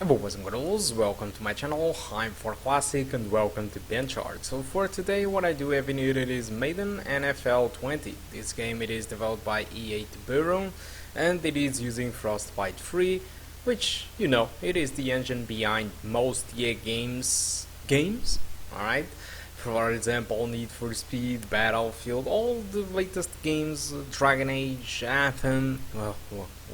Hello boys and girls, welcome to my channel. I'm ForClassic and welcome to BenchART. So for today what I do have in here is Madden NFL 20. This game it is developed by Afterburner and it is using Frostbite 3, which you know it is the engine behind most EA games. Alright? For example, Need for Speed, Battlefield, all the latest games, Dragon Age, Anthem, well,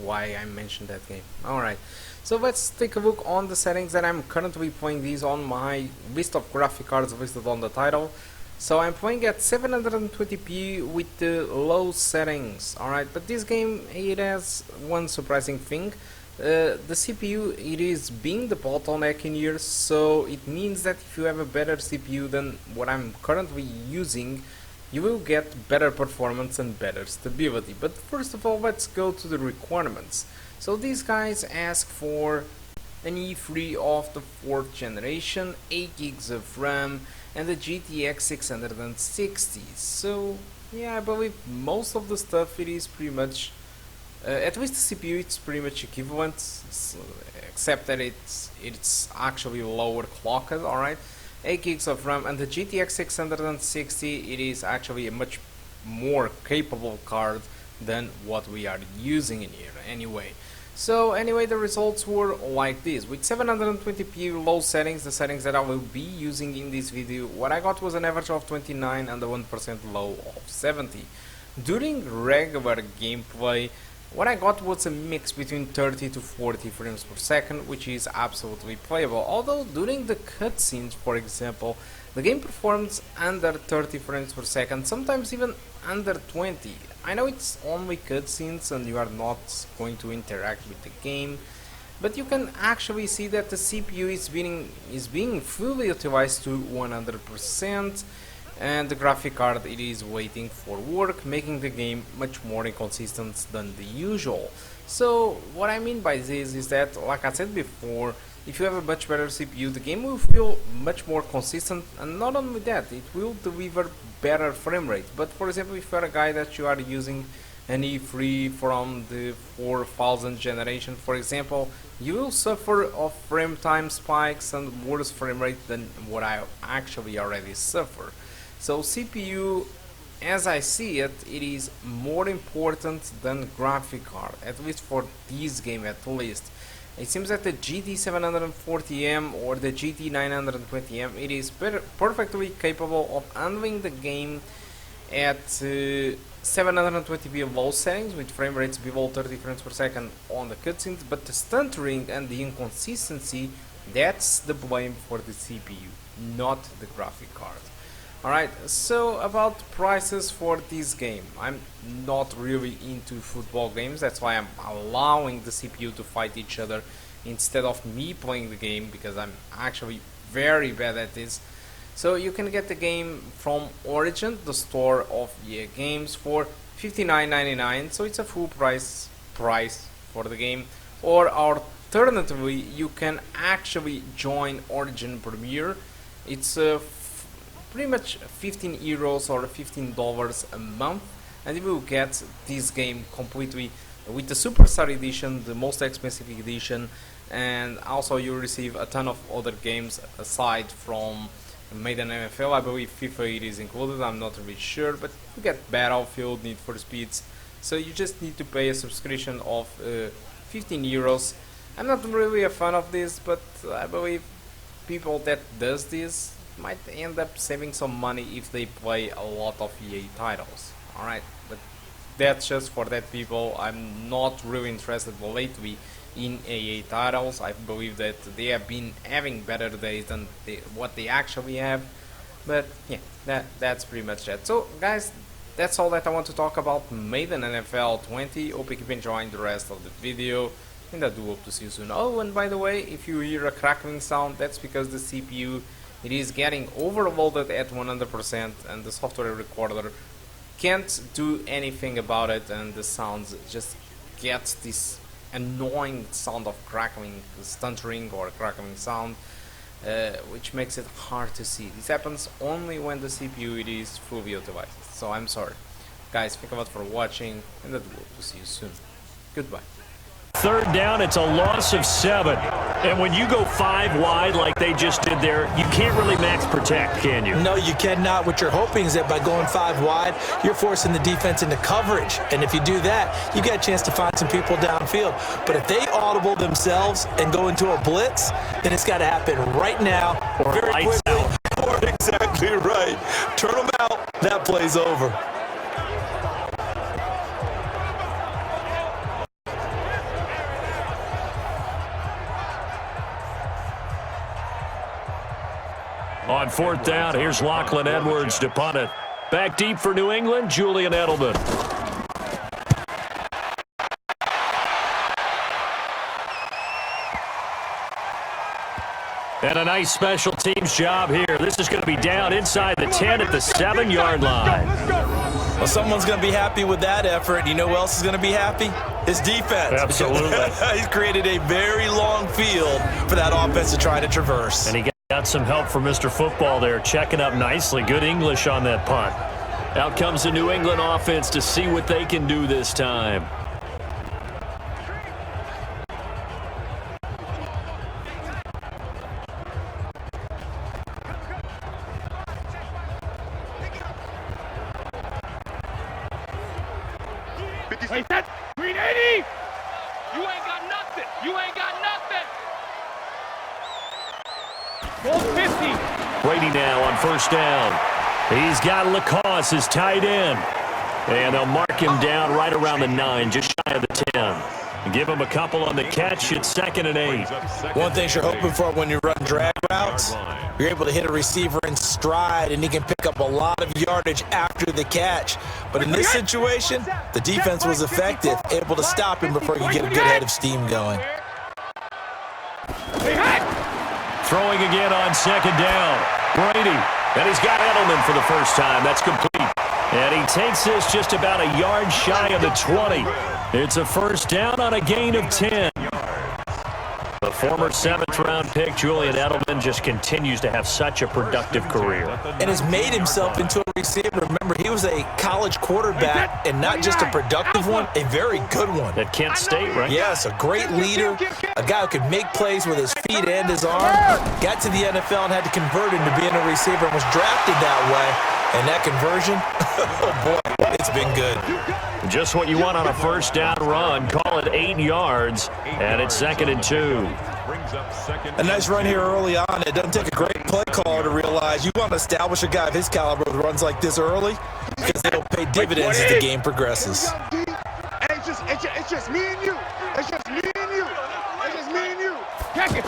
why I mentioned that game. Alright, so let's take a look on the settings that I'm currently playing these on my list of graphic cards listed on the title. So I'm playing at 720p with the low settings, alright, but this game it has one surprising thing. The CPU it is being the bottleneck in here, so it means that if you have a better CPU than what I'm currently using, you will get better performance and better stability. But first of all, let's go to the requirements. So these guys ask for an E3 of the 4th generation, 8 gigs of RAM, and a GTX 660. So yeah, I believe most of the stuff it is pretty much at least the CPU it's pretty much equivalent, except that it's actually lower clocked. Alright, 8 gigs of RAM, and the GTX 660 it is actually a much more capable card than what we are using in here anyway. So anyway, the results were like this. With 720p low settings, the settings that I will be using in this video, what I got was an average of 29 and a 1% low of 70. During regular gameplay, what I got was a mix between 30 to 40 frames per second, which is absolutely playable. Although during the cutscenes, for example, the game performs under 30 frames per second, sometimes even under 20. I know it's only cutscenes and you are not going to interact with the game, but you can actually see that the CPU is being fully utilized to 100%. And the graphic card it is waiting for work, making the game much more inconsistent than the usual. So what I mean by this is that, like I said before, if you have a much better CPU, the game will feel much more consistent, and not only that, it will deliver better frame rate. But for example, if you are a guy that you are using an E3 from the 4000 generation, for example, you will suffer of frame time spikes and worse frame rate than what I actually already suffer. So CPU, as I see it, it is more important than graphic card, at least for this game at least. It seems that the GT 740M or the GT 920M, it is perfectly capable of handling the game at 720p low settings with frame rates below 30 frames per second on the cutscenes, but the stuttering and the inconsistency, that's the blame for the CPU, not the graphic card. Alright, so about prices for this game. I'm not really into football games, that's why I'm allowing the CPU to fight each other instead of me playing the game, because I'm actually very bad at this. So you can get the game from Origin, the store of EA Games, for $59.99, so it's a full price for the game. Or alternatively, you can actually join Origin Premier. It's pretty much 15 euros or $15 a month, and you will get this game completely with the Superstar edition, the most expensive edition, and also you receive a ton of other games aside from Madden NFL. I believe FIFA it is included, I'm not really sure, but you get Battlefield, Need for Speeds, so you just need to pay a subscription of 15 euros. I'm not really a fan of this, but I believe people that does this might end up saving some money if they play a lot of EA titles. Alright, but that's just for that people. I'm not really interested lately in EA titles. I believe that they have been having better days than what they actually have. But yeah, that's pretty much that. So guys, that's all that I want to talk about Madden NFL 20. Hope you keep enjoying the rest of the video, and I do hope to see you soon. Oh, and by the way, if you hear a crackling sound, that's because the CPU it is getting overloaded at 100%, and the software recorder can't do anything about it, and the sounds just gets this annoying sound of crackling, stuttering or crackling sound, which makes it hard to see. This happens only when the CPU it is fully utilized. So I'm sorry. Guys, thank you a lot for watching, and I hope to see you soon. Goodbye. Third down, it's a loss of 7. And when you go 5 wide like they just did there, you can't really max protect, can you? No, you cannot. What you're hoping is that by going 5 wide, you're forcing the defense into coverage. And if you do that, you got a chance to find some people downfield. But if they audible themselves and go into a blitz, then it's got to happen right now, or very lights quickly. out. Or exactly right. Turn them out. That play's over. On 4th down, here's Lachlan Edwards to punt it. Back deep for New England, Julian Edelman. And a nice special teams job here. This is going to be down inside the 10 at the 7-yard line. Well, someone's going to be happy with that effort. You know who else is going to be happy? His defense. Absolutely. He's created a very long field for that offense to try to traverse. And he got some help from Mr. Football there, checking up nicely. Good English on that punt. Out comes the New England offense to see what they can do this time. Hey, set, green 80! You ain't got nothing! You ain't got nothing! Goal 50! Brady now on 1st down. He's got Lacoste as tight end. And they'll mark him down right around the 9, just shy of the 10. Give him a couple on the catch. It's 2nd and 8. One thing you're hoping for when you run drag routes, you're able to hit a receiver in stride, and he can pick up a lot of yardage after the catch. But in this situation, the defense was effective, able to stop him before he could get a good head of steam going. Throwing again on 2nd down. Brady. And he's got Edelman for the first time. That's complete. And he takes this just about a yard shy of the 20. It's a 1st down on a gain of 10. The former 7th-round pick, Julian Edelman, just continues to have such a productive career. And has made himself into a receiver. Remember, he was a college quarterback, and not just a productive one, a very good one. At Kent State, right? Yes, a great leader, a guy who could make plays with his feet and his arm. Got to the NFL and had to convert into being a receiver and was drafted that way. And that conversion, oh boy, it's been good. Just what you want on a 1st down run. Call it 8 yards, and it's 2nd and 2. A nice run here early on. It doesn't take a great play caller to realize you want to establish a guy of his caliber with runs like this early, because they'll pay dividends as the game progresses. It's just me and you. It's just me and you. It's just me and you. Catch it.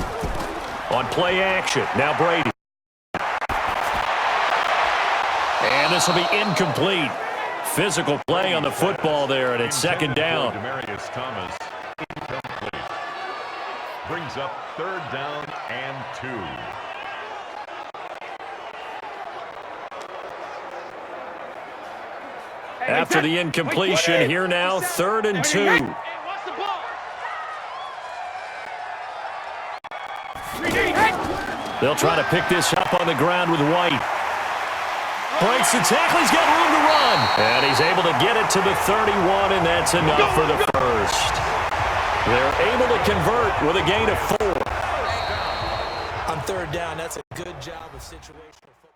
On play action, now Brady. And this will be incomplete. Physical play on the football there, and it's 2nd down. Demarius Thomas, incomplete. Brings up 3rd down and 2. After the incompletion, here now, 3rd and 2. They'll try to pick this up on the ground with White. Breaks the tackle, he's got room to run. And he's able to get it to the 31, and that's enough for the 1st. They're able to convert with a gain of 4. On 3rd down, that's a good job of situational football.